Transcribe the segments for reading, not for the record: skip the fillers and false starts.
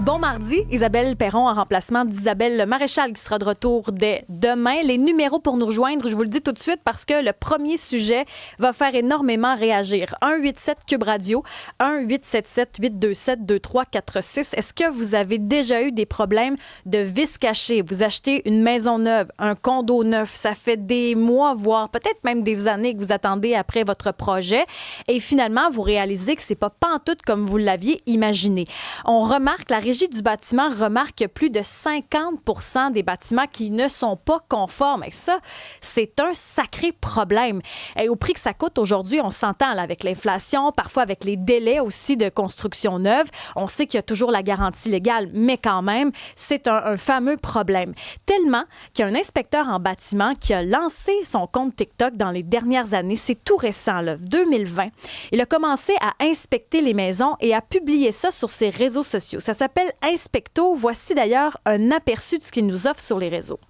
Bon mardi, Isabelle Perron en remplacement d'Isabelle Maréchal qui sera de retour dès demain. Les numéros pour nous rejoindre, je vous le dis tout de suite parce que le premier sujet va faire énormément réagir. 1-877-CUBE-RADIO, 1-877-827-2346. Est-ce que vous avez déjà eu des problèmes de vis cachés? Vous achetez une maison neuve, un condo neuf, ça fait des mois, voire peut-être même des années que vous attendez après votre projet et finalement, vous réalisez que c'est pas pantoute comme vous l'aviez imaginé. On remarque la Régie du bâtiment remarque que plus de 50% des bâtiments qui ne sont pas conformes. Et ça, c'est un sacré problème. Et au prix que ça coûte aujourd'hui, on s'entend là, avec l'inflation, parfois avec les délais aussi de construction neuve. On sait qu'il y a toujours la garantie légale, mais quand même, c'est un fameux problème. Tellement qu'il y a un inspecteur en bâtiment qui a lancé son compte TikTok dans les dernières années. C'est tout récent, là, 2020. Il a commencé à inspecter les maisons et à publier ça sur ses réseaux sociaux. Ça s'appelle Inspecto. Voici d'ailleurs un aperçu de ce qu'il nous offre sur les réseaux.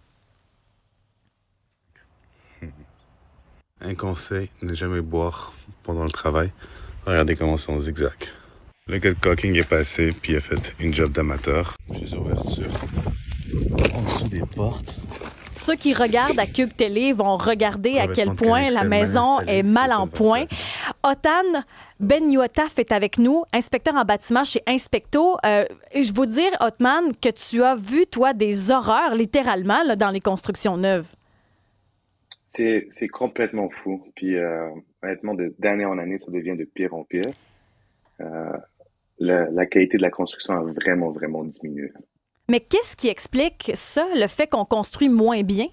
Un conseil, ne jamais boire pendant le travail. Regardez comment c'est en zigzag. Le gars de caulking est passé, puis il a fait une job d'amateur. Juste ouverture en dessous des portes. Ceux qui regardent à Cube Télé vont regarder à quel point la maison est mal en point. Otan Ben-Youataf est avec nous, inspecteur en bâtiment chez Inspecto. Je veux dire, Otman, que tu as vu, toi, des horreurs, littéralement, là, dans les constructions neuves. C'est complètement fou. Puis honnêtement, d'année en année, ça devient de pire en pire. Euh, la qualité de la construction a vraiment, vraiment diminué. Mais qu'est-ce qui explique ça, le fait qu'on construit moins bien?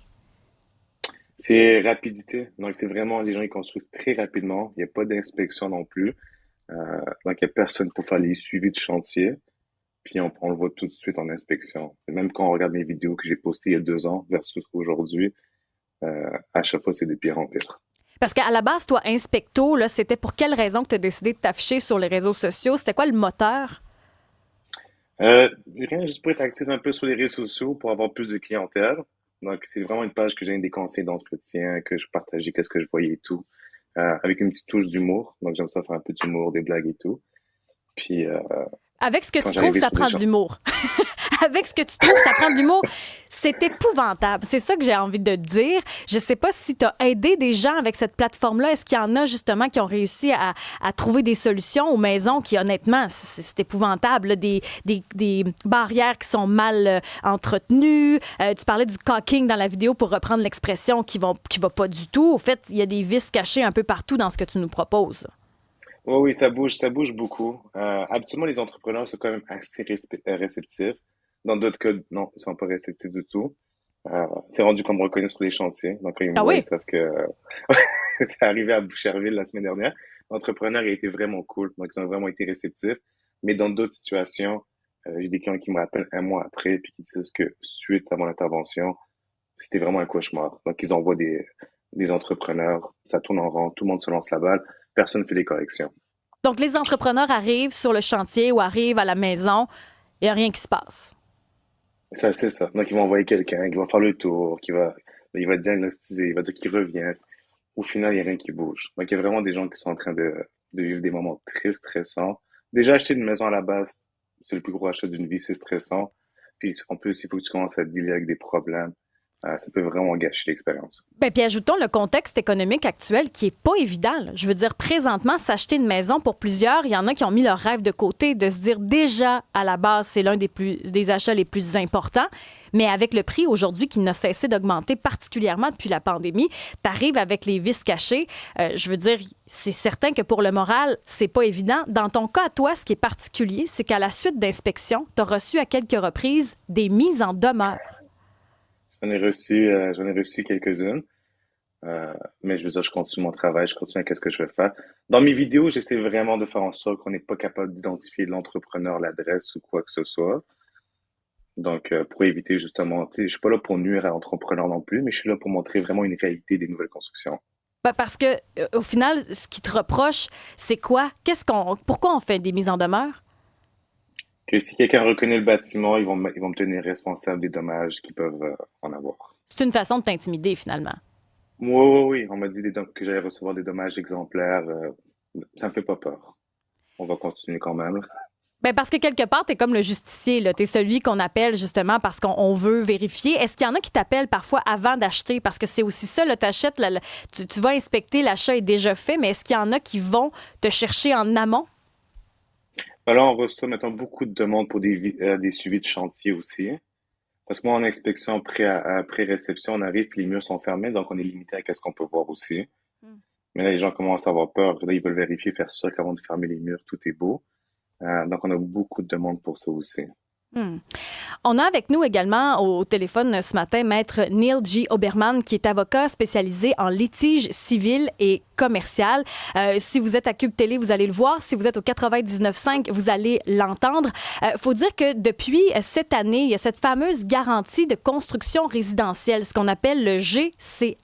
C'est rapidité. Donc, c'est vraiment, les gens, ils construisent très rapidement. Il n'y a pas d'inspection non plus. Donc, il n'y a personne pour faire les suivis de chantier. Puis, on le voit tout de suite en inspection. Et même quand on regarde mes vidéos que j'ai postées il y a 2 ans versus aujourd'hui, à chaque fois, c'est de pire en pire. Parce qu'à la base, toi, Inspecto, là, c'était pour quelle raison que tu as décidé de t'afficher sur les réseaux sociaux? C'était quoi le moteur? Rien, juste pour être actif un peu sur les réseaux sociaux, pour avoir plus de clientèle. Donc, c'est vraiment une page que j'ai des conseils d'entretien, que je partageais, qu'est-ce que je voyais et tout, avec une petite touche d'humour. Donc, j'aime ça faire un peu d'humour, des blagues et tout. Puis, Avec ce que quand tu trouves, j'arrivais ça sur des prend de gens, l'humour. Avec ce que tu trouves, ça prend de l'humour. C'est épouvantable. C'est ça que j'ai envie de te dire. Je sais pas si tu as aidé des gens avec cette plateforme-là. Est-ce qu'il y en a justement qui ont réussi à trouver des solutions aux maisons qui, honnêtement, c'est épouvantable, là. Des barrières qui sont mal entretenues. Tu parlais du caulking dans la vidéo pour reprendre l'expression qui va pas du tout. Au fait, il y a des vis cachées un peu partout dans ce que tu nous proposes. oui, oui, ça bouge beaucoup. Habituellement, les entrepreneurs sont quand même assez réceptifs. Dans d'autres cas, non, ils sont pas réceptifs du tout. C'est rendu qu'on me reconnaît sur les chantiers. Donc, quand ils me Ah voient, ils oui? savent que c'est arrivé à Boucherville la semaine dernière. L'entrepreneur a été vraiment cool. Donc, ils ont vraiment été réceptifs. Mais dans d'autres situations, j'ai des clients qui me rappellent un mois après puis qui disent que suite à mon intervention, c'était vraiment un cauchemar. Donc, ils envoient des entrepreneurs, ça tourne en rond, tout le monde se lance la balle, personne ne fait des corrections. Donc, les entrepreneurs arrivent sur le chantier ou arrivent à la maison, il n'y a rien qui se passe. Ça, c'est ça. Donc, ils vont envoyer quelqu'un qui va faire le tour, il va diagnostiser, il va dire qu'il revient. Au final, il n'y a rien qui bouge. Donc, il y a vraiment des gens qui sont en train de vivre des moments très stressants. Déjà, acheter une maison à la base, c'est le plus gros achat d'une vie, c'est stressant. Puis, en plus, il faut que tu commences à dealer avec des problèmes. Ça peut vraiment gâcher l'expérience. Ben, puis ajoutons le contexte économique actuel qui est pas évident, là. Je veux dire, présentement, s'acheter une maison pour plusieurs, il y en a qui ont mis leur rêve de côté, de se dire déjà, à la base, c'est l'un des achats les plus importants. Mais avec le prix aujourd'hui qui n'a cessé d'augmenter, particulièrement depuis la pandémie, tu arrives avec les vis cachés. Je veux dire, c'est certain que pour le moral, c'est pas évident. Dans ton cas, à toi, ce qui est particulier, c'est qu'à la suite d'inspections, tu as reçu à quelques reprises des mises en demeure. J'en ai reçu quelques-unes. Mais je veux dire, je continue mon travail, je continue avec ce que je veux faire. Dans mes vidéos, j'essaie vraiment de faire en sorte qu'on n'est pas capable d'identifier l'entrepreneur, l'adresse ou quoi que ce soit. Donc, pour éviter justement, tu sais, je suis pas là pour nuire à l'entrepreneur non plus, mais je suis là pour montrer vraiment une réalité des nouvelles constructions. Ben, parce que au final, ce qui te reproche, c'est quoi? Pourquoi on fait des mises en demeure? Que si quelqu'un reconnaît le bâtiment, ils vont me tenir responsable des dommages qu'ils peuvent en avoir. C'est une façon de t'intimider, finalement. Oui, oui, oui, on m'a dit que j'allais recevoir des dommages exemplaires. Ça me fait pas peur. On va continuer quand même. Ben parce que quelque part, tu es comme le justicier. Tu es celui qu'on appelle justement parce qu'on veut vérifier. Est-ce qu'il y en a qui t'appellent parfois avant d'acheter? Parce que c'est aussi ça, t'achètes, tu vas inspecter, l'achat est déjà fait, mais est-ce qu'il y en a qui vont te chercher en amont? Alors, on reçoit maintenant beaucoup de demandes pour des suivis de chantier aussi. Parce que moi, en inspection pré-réception, on arrive, puis les murs sont fermés, donc on est limité à ce qu'on peut voir aussi. Mais là, les gens commencent à avoir peur. Là, ils veulent vérifier, faire ça, qu'avant de fermer les murs, tout est beau. Donc, on a beaucoup de demandes pour ça aussi. Hmm. On a avec nous également au téléphone ce matin Maître Neil G. Oberman, qui est avocat spécialisé en litige civil et commercial. Si vous êtes à Cube Télé, vous allez le voir. Si vous êtes au 99.5, vous allez l'entendre. Faut dire que depuis cette année, il y a cette fameuse garantie de construction résidentielle, ce qu'on appelle le GCR.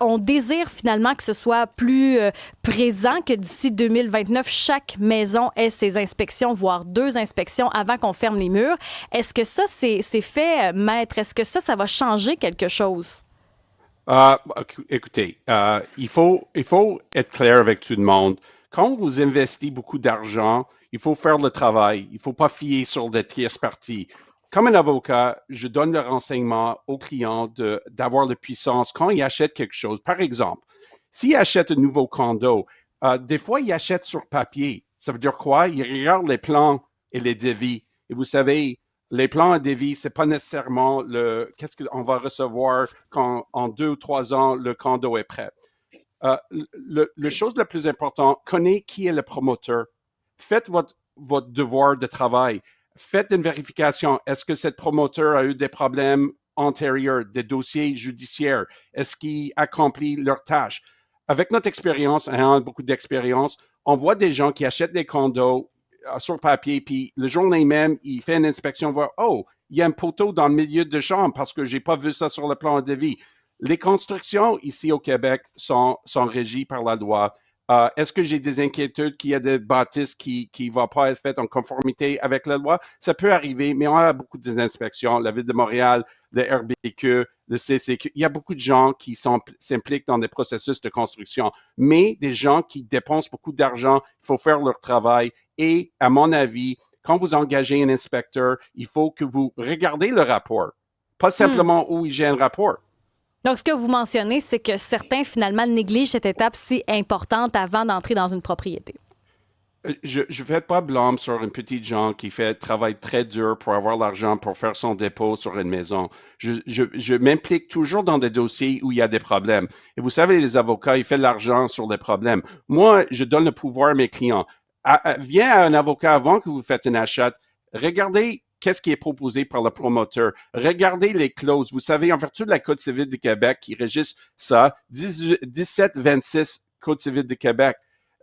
On désire finalement que ce soit plus présent, que d'ici 2029, chaque maison ait ses inspections, voire 2 inspections avant qu'on ferme les murs. Est-ce que ça, c'est fait, maître? Est-ce que ça va changer quelque chose? Écoutez, il faut être clair avec tout le monde. Quand vous investissez beaucoup d'argent, il faut faire le travail. Il ne faut pas fier sur des tierces parties. Comme un avocat, je donne le renseignement aux clients d'avoir la puissance quand ils achètent quelque chose. Par exemple, s'ils achètent un nouveau condo, des fois, ils achètent sur papier. Ça veut dire quoi? Ils regardent les plans et les devis. Et vous savez, les plans et devis, c'est pas nécessairement qu'est-ce qu'on va recevoir quand en 2 ou 3 ans le condo est prêt. Le chose la plus importante, connaissez qui est le promoteur. Faites votre devoir de travail. Faites une vérification. Est-ce que cette promoteur a eu des problèmes antérieurs, des dossiers judiciaires? Est-ce qu'ils accomplissent leurs tâches? Avec notre expérience, ayant beaucoup d'expérience, on voit des gens qui achètent des condos sur papier, puis le journée même, il fait une inspection, voit, oh, il y a un poteau dans le milieu de chambre parce que j'ai pas vu ça sur le plan de vie. Les constructions ici au Québec sont régies par la loi. Est-ce que j'ai des inquiétudes qu'il y a des bâtisses qui ne vont pas être faites en conformité avec la loi? Ça peut arriver, mais on a beaucoup d'inspections. La Ville de Montréal, le RBQ, le CCQ, il y a beaucoup de gens qui s'impliquent dans des processus de construction, mais des gens qui dépensent beaucoup d'argent, il faut faire leur travail. Et à mon avis, quand vous engagez un inspecteur, il faut que vous regardez le rapport, pas simplement où il gère un rapport. Donc, ce que vous mentionnez, c'est que certains, finalement, négligent cette étape si importante avant d'entrer dans une propriété. Je ne fais pas blâme sur une petite gens qui fait travail très dur pour avoir l'argent pour faire son dépôt sur une maison. Je m'implique toujours dans des dossiers où il y a des problèmes. Et vous savez, les avocats, ils font de l'argent sur des problèmes. Moi, je donne le pouvoir à mes clients. Viens à un avocat avant que vous faites un achat. Regardez qu'est-ce qui est proposé par le promoteur. Regardez les clauses. Vous savez, en vertu de la Code civile du Québec qui régisse ça, 1726 Code civil du Québec,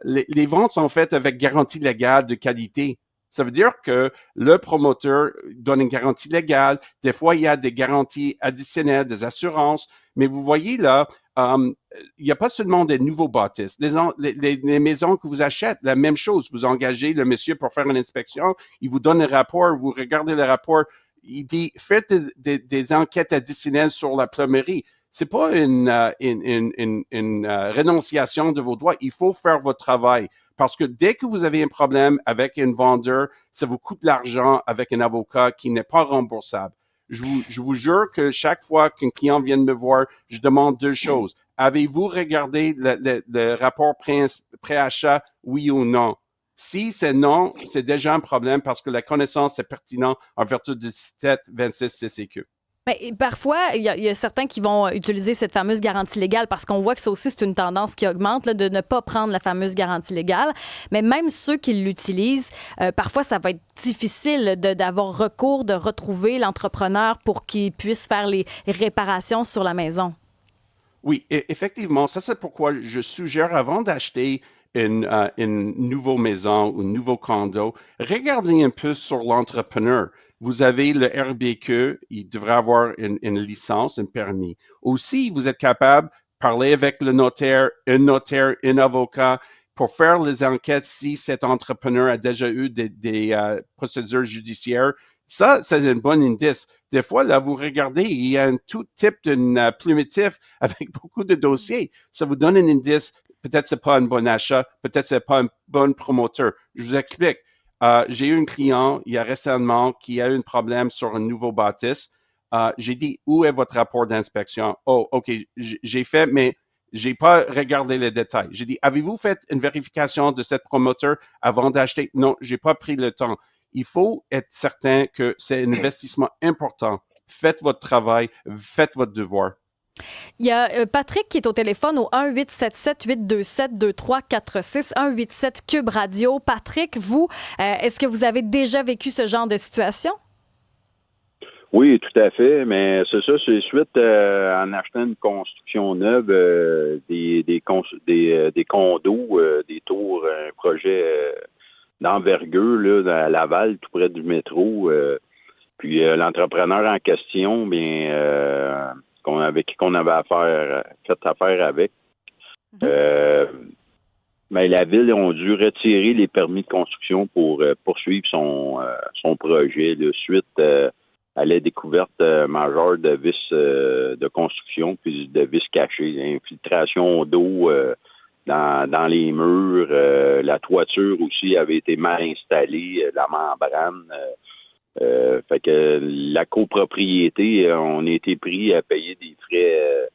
les ventes sont faites avec garantie légale de qualité. Ça veut dire que le promoteur donne une garantie légale. Des fois, il y a des garanties additionnelles, des assurances. Mais vous voyez là, il n'y a pas seulement des nouveaux bâtisses. Les maisons que vous achetez, la même chose. Vous engagez le monsieur pour faire une inspection. Il vous donne un rapport. Vous regardez le rapport. Il dit, faites des enquêtes additionnelles sur la plomberie. C'est pas une rénonciation de vos droits. Il faut faire votre travail. Parce que dès que vous avez un problème avec un vendeur, ça vous coûte de l'argent avec un avocat qui n'est pas remboursable. Je vous jure que chaque fois qu'un client vient me voir, je demande 2 choses. Avez-vous regardé le rapport pré-achat, oui ou non? Si c'est non, c'est déjà un problème parce que la connaissance est pertinente en vertu de 1726 CCQ. Mais parfois, il y a certains qui vont utiliser cette fameuse garantie légale parce qu'on voit que ça aussi, c'est une tendance qui augmente là, de ne pas prendre la fameuse garantie légale. Mais même ceux qui l'utilisent, parfois, ça va être difficile d'avoir recours, de retrouver l'entrepreneur pour qu'il puisse faire les réparations sur la maison. Oui, effectivement, ça c'est pourquoi je suggère avant d'acheter une nouvelle maison ou un nouveau condo, regardez un peu sur l'entrepreneur. Vous avez le RBQ, il devrait avoir une licence, un permis. Aussi, vous êtes capable de parler avec le notaire, un avocat pour faire les enquêtes si cet entrepreneur a déjà eu des procédures judiciaires. Ça, c'est un bon indice. Des fois, là, vous regardez, il y a un tout type d'un plumitif avec beaucoup de dossiers. Ça vous donne un indice. Peut-être c'est pas un bon achat, peut-être c'est pas un bon promoteur. Je vous explique. J'ai eu un client il y a récemment qui a eu un problème sur un nouveau bâtisse. J'ai dit, où est votre rapport d'inspection? Oh, OK, j'ai fait, mais j'ai pas regardé les détails. J'ai dit, avez-vous fait une vérification de cette promoteur avant d'acheter? Non, j'ai pas pris le temps. Il faut être certain que c'est un investissement important. Faites votre travail, faites votre devoir. Il y a Patrick qui est au téléphone au 1-877-827-2346, 187 Cube Radio. Patrick, vous, est-ce que vous avez déjà vécu ce genre de situation? Oui, tout à fait, mais c'est ça, c'est suite en achetant une construction neuve, des condos, des tours, un projet d'envergure là, à Laval, tout près du métro. Puis l'entrepreneur en question, bien, avec qui qu'on avait fait affaire avec, mais la ville ont dû retirer les permis de construction pour poursuivre son projet. De suite à la découverte majeure de vis de construction puis de vis cachés, infiltration d'eau dans les murs, la toiture aussi avait été mal installée, la membrane. Fait que la copropriété, on a été pris à payer des frais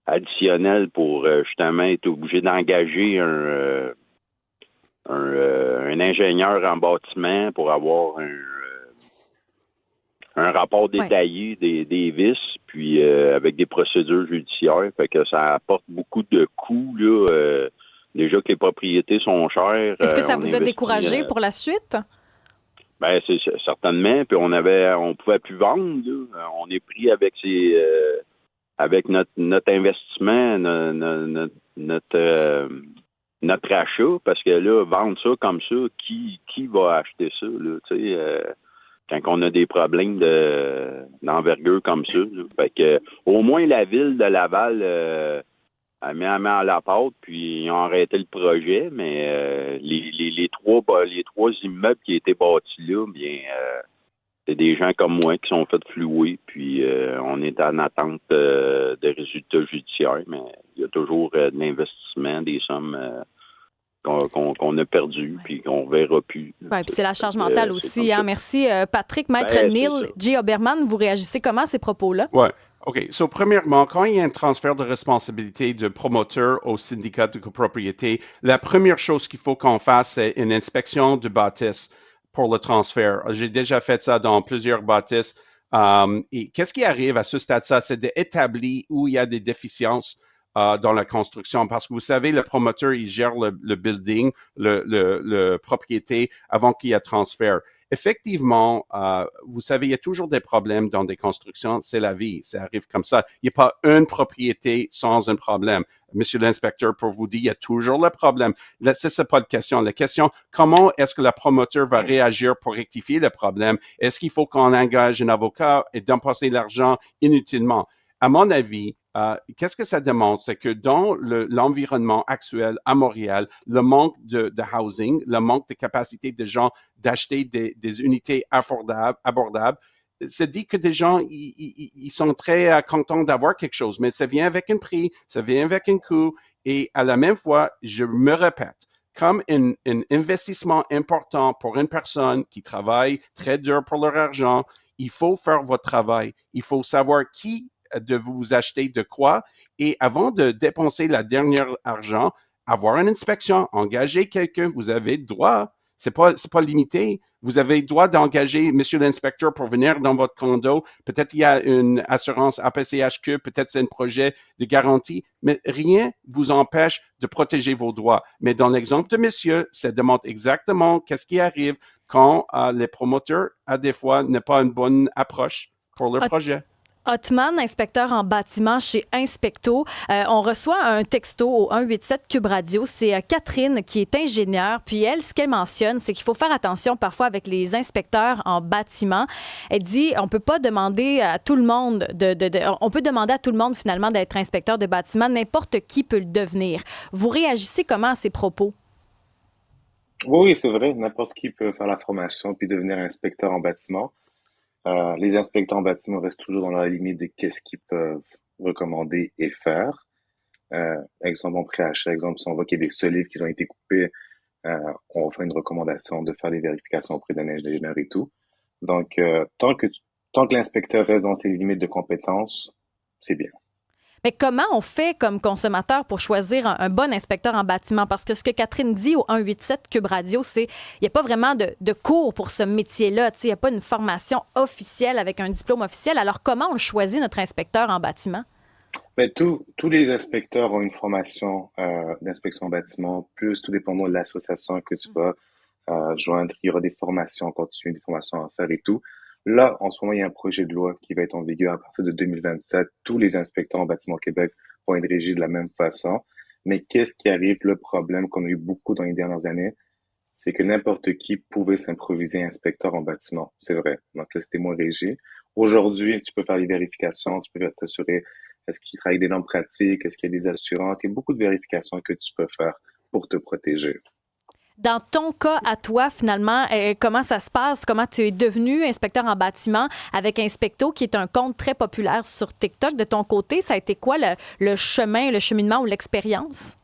additionnels pour justement être obligé d'engager un ingénieur en bâtiment pour avoir un rapport détaillé des vis, puis avec des procédures judiciaires. Fait que ça apporte beaucoup de coûts, là. Déjà que les propriétés sont chères. Est-ce que ça vous a découragé pour la suite? Ben, c'est certainement. Puis on pouvait plus vendre, là. On est pris avec avec notre investissement, notre achat, parce que là, vendre ça comme ça, qui va acheter ça, là, tu sais, quand on a des problèmes d'envergure comme ça, là. Fait que, au moins, la ville de Laval a mis la main à la pâte, puis ils ont arrêté le projet, mais les trois immeubles qui étaient bâtis là, bien, c'est des gens comme moi qui sont fait flouer, puis on est en attente de résultats judiciaires, mais il y a toujours de l'investissement, des sommes qu'on a perdues, puis qu'on ne verra plus. Ouais, puis c'est la charge mentale aussi. Hein? Merci, Patrick. Maître Neil J. Oberman, vous réagissez comment à ces propos-là? Oui. OK. So, premièrement, quand il y a un transfert de responsabilité de promoteur au syndicat de copropriété, la première chose qu'il faut qu'on fasse, c'est une inspection du bâtisse pour le transfert. J'ai déjà fait ça dans plusieurs bâtisses. Et qu'est-ce qui arrive à ce stade-là? C'est d'établir où il y a des déficiences dans la construction. Parce que vous savez, le promoteur, il gère le building, le propriété avant qu'il y ait transfert. Effectivement, vous savez, il y a toujours des problèmes dans des constructions. C'est la vie, ça arrive comme ça. Il n'y a pas une propriété sans un problème. Monsieur l'inspecteur, pour vous dire, il y a toujours le problème. Là, c'est pas la question. La question, comment est-ce que le promoteur va réagir pour rectifier le problème? Est-ce qu'il faut qu'on engage un avocat et dépenser l'argent inutilement? À mon avis, qu'est-ce que ça démontre? C'est que dans l'environnement actuel à Montréal, le manque de housing, le manque de capacité de gens d'acheter des unités abordables, c'est dit que des gens, ils sont très contents d'avoir quelque chose, mais ça vient avec un prix, ça vient avec un coût, et à la même fois, je me répète, comme un investissement important pour une personne qui travaille très dur pour leur argent, il faut faire votre travail. Il faut savoir qui de vous acheter de quoi et avant de dépenser la dernière argent, avoir une inspection, engager quelqu'un, vous avez le droit, c'est pas limité, vous avez le droit d'engager monsieur l'inspecteur pour venir dans votre condo, peut-être il y a une assurance APCHQ, peut-être c'est un projet de garantie, mais rien vous empêche de protéger vos droits. Mais dans l'exemple de monsieur, ça démontre exactement qu'est-ce qui arrive quand les promoteurs, à des fois, n'ont pas une bonne approche pour leur projet. Othman, inspecteur en bâtiment chez Inspecto. On reçoit un texto au 187 Cube Radio. C'est Catherine qui est ingénieure. Puis elle, ce qu'elle mentionne, c'est qu'il faut faire attention parfois avec les inspecteurs en bâtiment. Elle dit, on peut pas demander à tout le monde on peut demander à tout le monde finalement d'être inspecteur de bâtiment. N'importe qui peut le devenir. Vous réagissez comment à ces propos? Oui, c'est vrai. N'importe qui peut faire la formation puis devenir inspecteur en bâtiment. Les inspecteurs en bâtiment restent toujours dans la limite de qu'est-ce qu'ils peuvent recommander et faire. Exemple, en préachat, exemple, si on voit qu'il y a des solives qui ont été coupées on va faire une recommandation de faire des vérifications auprès d'un ingénieur et tout. Donc, tant que l'inspecteur reste dans ses limites de compétences, c'est bien. Mais comment on fait comme consommateur pour choisir un bon inspecteur en bâtiment? Parce que ce que Catherine dit au 187 Cube Radio, c'est qu'il n'y a pas vraiment de cours pour ce métier-là. Il n'y a pas une formation officielle avec un diplôme officiel. Alors, comment on choisit notre inspecteur en bâtiment? Mais tous les inspecteurs ont une formation d'inspection bâtiment, plus tout dépendant de l'association que tu vas joindre. Il y aura des formations continues, des formations à faire et tout. Là, en ce moment, il y a un projet de loi qui va être en vigueur à partir de 2027. Tous les inspecteurs en bâtiment au Québec vont être régis de la même façon. Mais qu'est-ce qui arrive? Le problème qu'on a eu beaucoup dans les dernières années, c'est que n'importe qui pouvait s'improviser inspecteur en bâtiment. C'est vrai. Donc là, c'était moins régi. Aujourd'hui, tu peux faire les vérifications, tu peux t'assurer est-ce qu'il travaille des normes pratiques, est-ce qu'il y a des assurances. Il y a beaucoup de vérifications que tu peux faire pour te protéger. Dans ton cas, à toi, finalement, comment ça se passe? Comment tu es devenu inspecteur en bâtiment avec Inspecto, qui est un compte très populaire sur TikTok? De ton côté, ça a été quoi le chemin, le cheminement ou l'expérience?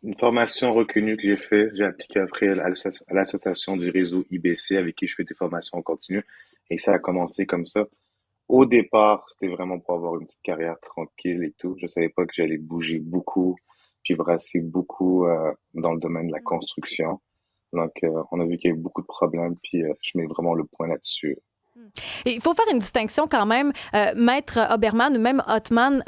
Une formation reconnue que j'ai appliqué après à l'association du réseau IBC avec qui je fais des formations en continu et ça a commencé comme ça. Au départ, c'était vraiment pour avoir une petite carrière tranquille et tout. Je savais pas que j'allais bouger beaucoup puis brasser beaucoup dans le domaine de la construction. Donc, on a vu qu'il y avait beaucoup de problèmes puis je mets vraiment le point là-dessus. Il faut faire une distinction quand même, Maître Oberman ou même Ottman,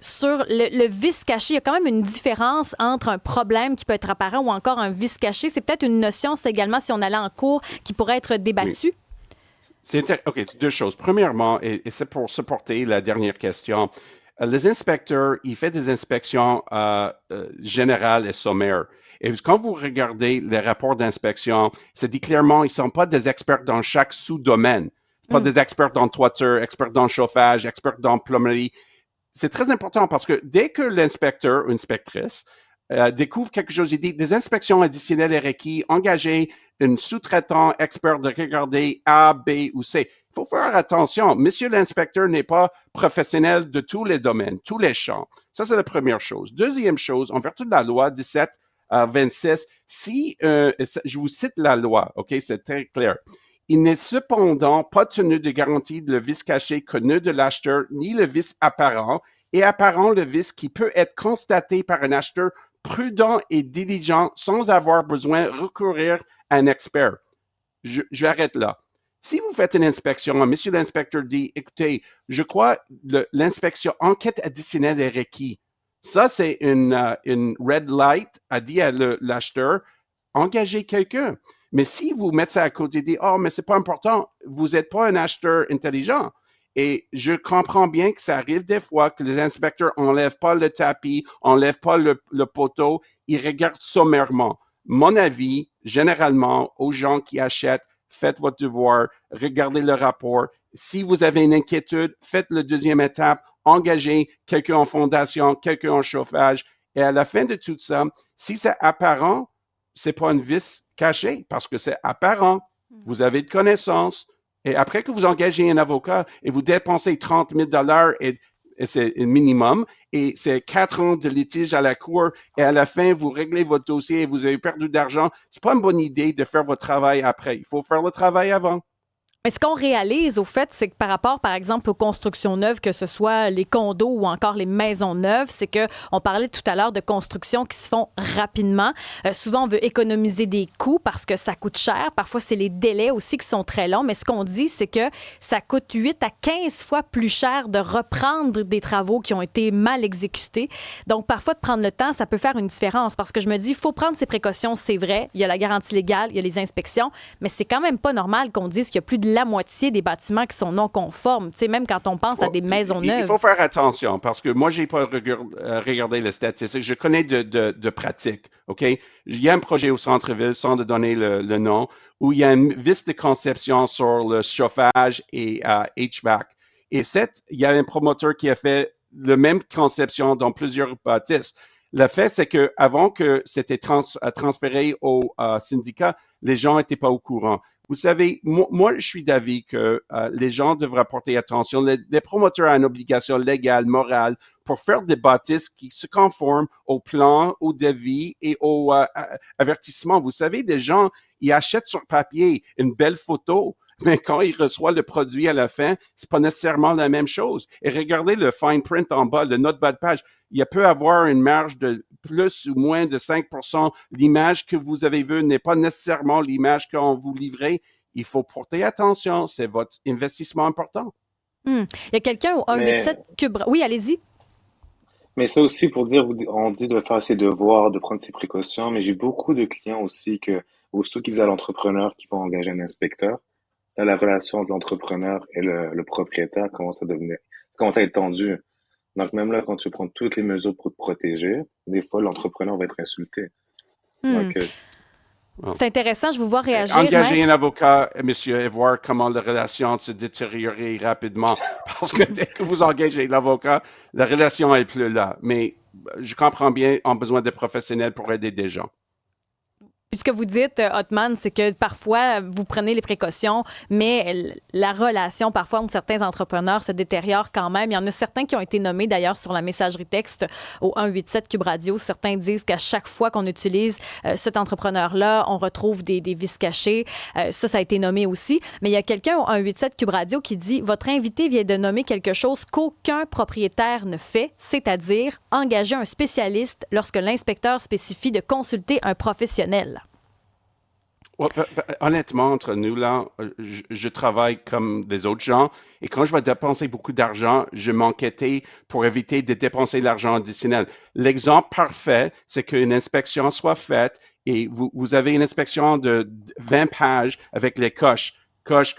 sur le vice caché. Il y a quand même une différence entre un problème qui peut être apparent ou encore un vice caché. C'est peut-être une notion, c'est également, si on allait en cours, qui pourrait être débattue. Oui. OK, deux choses. Premièrement, et c'est pour supporter la dernière question, les inspecteurs, ils font des inspections générales et sommaires. Et quand vous regardez les rapports d'inspection, c'est dit clairement, ils ne sont pas des experts dans chaque sous-domaine. Pas des experts dans toiture, experts dans chauffage, experts dans plomberie. C'est très important parce que dès que l'inspecteur ou inspectrice découvre quelque chose, il dit des inspections additionnelles et requis, engager un sous-traitant expert de regarder A, B ou C. Il faut faire attention. Monsieur l'inspecteur n'est pas professionnel de tous les domaines, tous les champs. Ça, c'est la première chose. Deuxième chose, en vertu de la loi 17-26, si, je vous cite la loi, OK, c'est très clair. Il n'est cependant pas tenu de garantie le vice caché connu de l'acheteur ni le vice apparent, et apparent le vice qui peut être constaté par un acheteur prudent et diligent sans avoir besoin de recourir à un expert. Je arrête là. Si vous faites une inspection, monsieur l'inspecteur dit, écoutez, je crois l'inspection enquête additionnelle est requis. Ça, c'est une red light, a dit à l'acheteur, engagez quelqu'un. Mais si vous mettez ça à côté et dites, oh, mais c'est pas important, vous n'êtes pas un acheteur intelligent. Et je comprends bien que ça arrive des fois que les inspecteurs n'enlèvent pas le tapis, n'enlèvent pas le poteau, ils regardent sommairement. Mon avis, généralement, aux gens qui achètent, faites votre devoir, regardez le rapport. Si vous avez une inquiétude, faites la deuxième étape, engagez quelqu'un en fondation, quelqu'un en chauffage. Et à la fin de tout ça, si c'est apparent, c'est pas un vice caché parce que c'est apparent. Vous avez de connaissances. Et après que vous engagez un avocat et vous dépensez 30 000 et c'est le minimum, et c'est 4 ans de litige à la cour, et à la fin, vous réglez votre dossier et vous avez perdu d'argent, c'est pas une bonne idée de faire votre travail après. Il faut faire le travail avant. Mais ce qu'on réalise, au fait, c'est que par rapport, par exemple, aux constructions neuves, que ce soit les condos ou encore les maisons neuves, c'est qu'on parlait tout à l'heure de constructions qui se font rapidement. Souvent, on veut économiser des coûts parce que ça coûte cher. Parfois, c'est les délais aussi qui sont très longs. Mais ce qu'on dit, c'est que ça coûte 8 à 15 fois plus cher de reprendre des travaux qui ont été mal exécutés. Donc, parfois, de prendre le temps, ça peut faire une différence parce que je me dis, il faut prendre ses précautions, c'est vrai. Il y a la garantie légale, il y a les inspections, mais c'est quand même pas normal qu'on dise qu'il y a plus de la moitié des bâtiments qui sont non conformes, tu sais, même quand on pense à des maisons neuves. Il faut faire attention parce que moi, je n'ai pas regardé les statistiques. Je connais de pratiques, OK? Il y a un projet au centre-ville, sans de donner le nom, où il y a un vice de conception sur le chauffage et HVAC. Et il y a un promoteur qui a fait la même conception dans plusieurs bâtisses. Le fait, c'est qu'avant que c'était transféré au syndicat, les gens n'étaient pas au courant. Vous savez, moi, je suis d'avis que les gens devraient porter attention. Les promoteurs ont une obligation légale, morale, pour faire des bâtisses qui se conforment au plan, au devis et au avertissement. Vous savez, des gens, ils achètent sur papier une belle photo, mais quand ils reçoivent le produit à la fin, c'est pas nécessairement la même chose. Et regardez le fine print en bas, le note bas de page. Il peut avoir une marge de plus ou moins de 5%. L'image que vous avez vue n'est pas nécessairement l'image qu'on vous livrez. Il faut porter attention. C'est votre investissement important. Il y a quelqu'un au Mais, 187 Cube. Oui, allez-y. mais ça aussi pour dire, on dit de faire ses devoirs, de prendre ses précautions, mais j'ai beaucoup de clients aussi que, aussitôt qu'ils à l'entrepreneur qui vont engager un inspecteur, là, la relation entre l'entrepreneur et le propriétaire commence à être tendue. Donc même là, quand tu prends toutes les mesures pour te protéger, des fois, l'entrepreneur va être insulté. Hmm. Donc, C'est intéressant, je vous vois réagir, Engager un maître. avocat, monsieur, et voir comment la relation se détériorer rapidement. Parce que dès que vous engagez l'avocat, la relation n'est plus là. Mais je comprends bien, on a besoin de professionnels pour aider des gens. Puis ce que vous dites, Hotman, c'est que parfois, vous prenez les précautions, mais la relation, parfois, entre certains entrepreneurs se détériore quand même. Il y en a certains qui ont été nommés, d'ailleurs, sur la messagerie texte au 187 Cube Radio. Certains disent qu'à chaque fois qu'on utilise cet entrepreneur-là, on retrouve des vices cachés. Ça a été nommé aussi. Mais il y a quelqu'un au 187 Cube Radio qui dit « Votre invité vient de nommer quelque chose qu'aucun propriétaire ne fait, c'est-à-dire engager un spécialiste lorsque l'inspecteur spécifie de consulter un professionnel. » Ouais, honnêtement, entre nous, là, je travaille comme des autres gens et quand je vais dépenser beaucoup d'argent, je m'enquêtais pour éviter de dépenser l'argent additionnel. L'exemple parfait, c'est qu'une inspection soit faite et vous avez une inspection de 20 pages avec les coches, coche,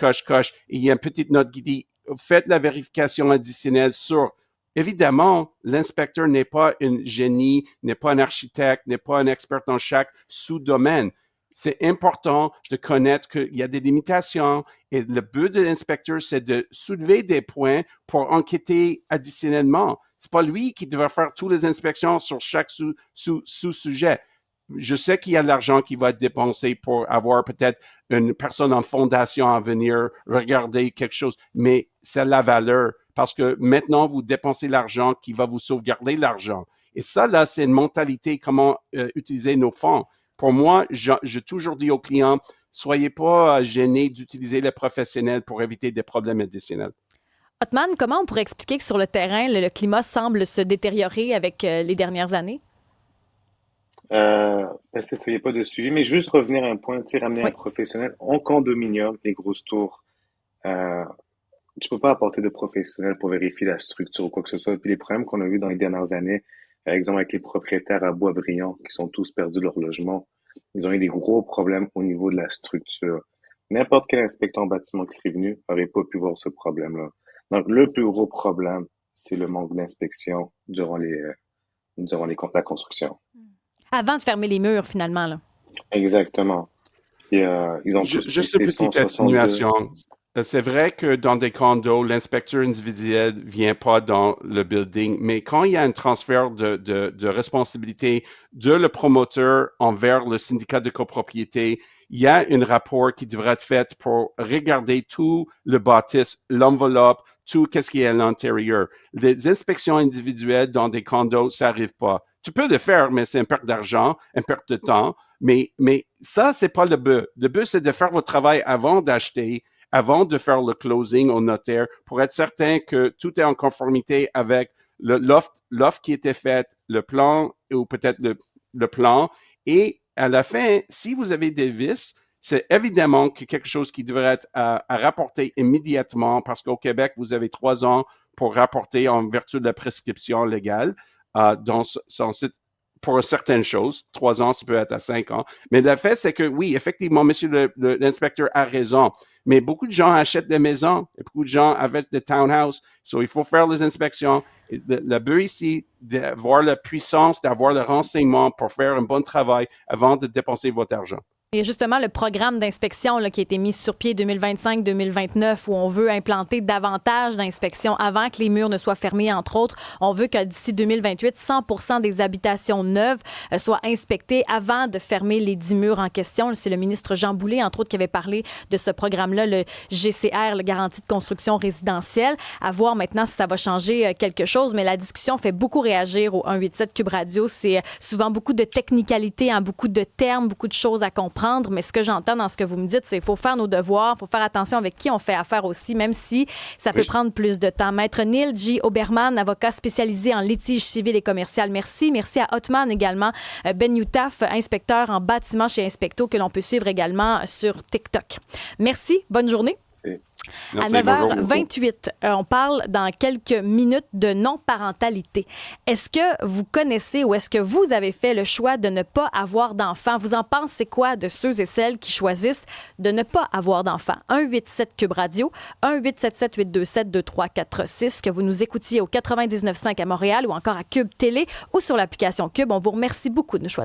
et il y a une petite note qui dit faites la vérification additionnelle sur. Évidemment, l'inspecteur n'est pas un génie, n'est pas un architecte, n'est pas un expert dans chaque sous-domaine. C'est important de connaître qu'il y a des limitations et le but de l'inspecteur, c'est de soulever des points pour enquêter additionnellement. C'est pas lui qui devrait faire toutes les inspections sur chaque sous-sujet. Je sais qu'il y a de l'argent qui va être dépensé pour avoir peut-être une personne en fondation à venir regarder quelque chose, mais c'est la valeur parce que maintenant, vous dépensez l'argent qui va vous sauvegarder l'argent. Et ça, là, c'est une mentalité, comment utiliser nos fonds. Pour moi, j'ai toujours dit aux clients, soyez pas gênés d'utiliser les professionnels pour éviter des problèmes additionnels. Hotman, comment on pourrait expliquer que sur le terrain, le climat semble se détériorer avec les dernières années? C'est ça, il n'y a pas de suivi, mais juste revenir à un point, tu sais, ramener Oui. un professionnel en condominium, les grosses tours. Euh, Tu peux pas apporter de professionnels pour vérifier la structure ou quoi que ce soit. Puis les problèmes qu'on a vus dans les dernières années, par exemple avec les propriétaires à Boisbriand qui sont tous perdus leur logement, ils ont eu des gros problèmes au niveau de la structure. N'importe quel inspecteur en bâtiment qui serait venu n'aurait pas pu voir ce problème-là. Donc le plus gros problème, c'est le manque d'inspection la construction. Avant de fermer les murs, finalement. Là. Exactement. Et, ils ont tous Juste pris une les petite 162. atténuation. C'est vrai que dans des condos, l'inspecteur individuel ne vient pas dans le building, mais quand il y a un transfert de responsabilité de le promoteur envers le syndicat de copropriété, il y a un rapport qui devrait être fait pour regarder tout le bâtisse, l'enveloppe, tout ce qui est à l'intérieur. Les inspections individuelles dans des condos, ça n'arrive pas. Tu peux le faire, mais c'est une perte d'argent, une perte de temps. Mais ça, c'est pas le but. Le but, c'est de faire votre travail avant d'acheter, avant de faire le closing au notaire pour être certain que tout est en conformité avec l'offre qui était faite, le plan ou peut-être le plan. Et à la fin, si vous avez des vices, c'est évidemment quelque chose qui devrait être à rapporter immédiatement parce qu'au Québec, vous avez 3 ans pour rapporter en vertu de la prescription légale dans son site pour certaines choses. 3 ans, ça peut être à 5 ans. Mais le fait, c'est que oui, effectivement, monsieur l'inspecteur a raison. Mais beaucoup de gens achètent des maisons et beaucoup de gens achètent des townhouses. So, il faut faire les inspections. Et le but ici, d'avoir la puissance, d'avoir le renseignement pour faire un bon travail avant de dépenser votre argent. Il y a justement le programme d'inspection là, qui a été mis sur pied 2025-2029 où on veut implanter davantage d'inspections avant que les murs ne soient fermés, entre autres. On veut que d'ici 2028, 100% des habitations neuves soient inspectées avant de fermer les 10 murs en question. C'est le ministre Jean Boulet, entre autres, qui avait parlé de ce programme-là, le GCR, le Garantie de construction résidentielle. À voir maintenant si ça va changer quelque chose, mais la discussion fait beaucoup réagir au 187 Cube Radio. C'est souvent beaucoup de technicalités, hein, beaucoup de termes, beaucoup de choses à comprendre. Mais ce que j'entends dans ce que vous me dites, c'est qu'il faut faire nos devoirs, il faut faire attention avec qui on fait affaire aussi, même si ça peut prendre plus de temps. Maître Neil J. Oberman, avocat spécialisé en litige civil et commercial. Merci. Merci à Hotman également. Ben Youtaf, inspecteur en bâtiment chez Inspecto, que l'on peut suivre également sur TikTok. Merci. Bonne journée. Merci, à 9h28, on parle dans quelques minutes de non-parentalité. Est-ce que vous connaissez ou est-ce que vous avez fait le choix de ne pas avoir d'enfants? Vous en pensez quoi de ceux et celles qui choisissent de ne pas avoir d'enfants? 187 Cube Radio, 1-877-827-2346, que vous nous écoutiez au 99.5 à Montréal ou encore à Cube Télé ou sur l'application Cube. On vous remercie beaucoup de nous choisir.